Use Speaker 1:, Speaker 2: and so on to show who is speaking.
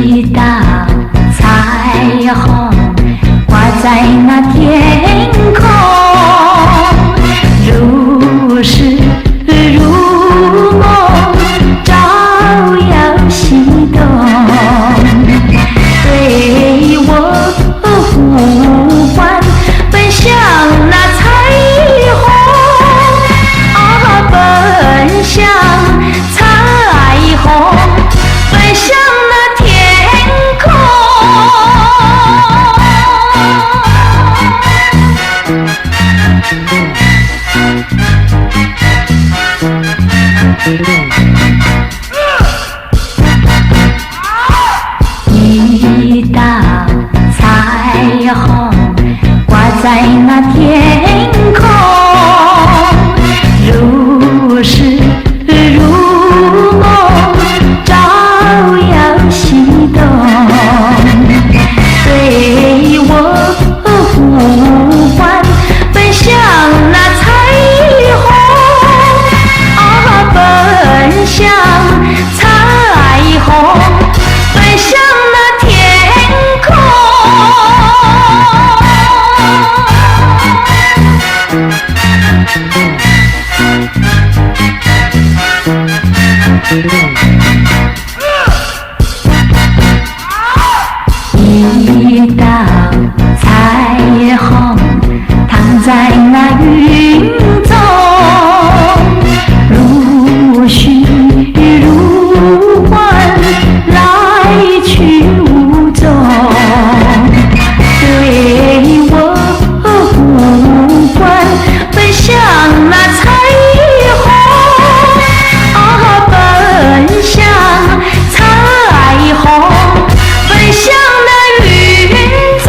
Speaker 1: 一道彩虹挂在那天空，如诗如梦，照耀心动，对我呼唤，奔向那彩虹，啊，奔向彩虹，奔向那天空。一道彩虹挂在那天空，如诗如梦，照耀心动，对我呼唤，奔向那彩虹，啊，奔向彩虹，奔向那天空。一道彩虹躺在那云中，如絮如幻，来去无踪，对我呼唤，奔向那彩虹，啊，奔向彩虹，奔向那云中。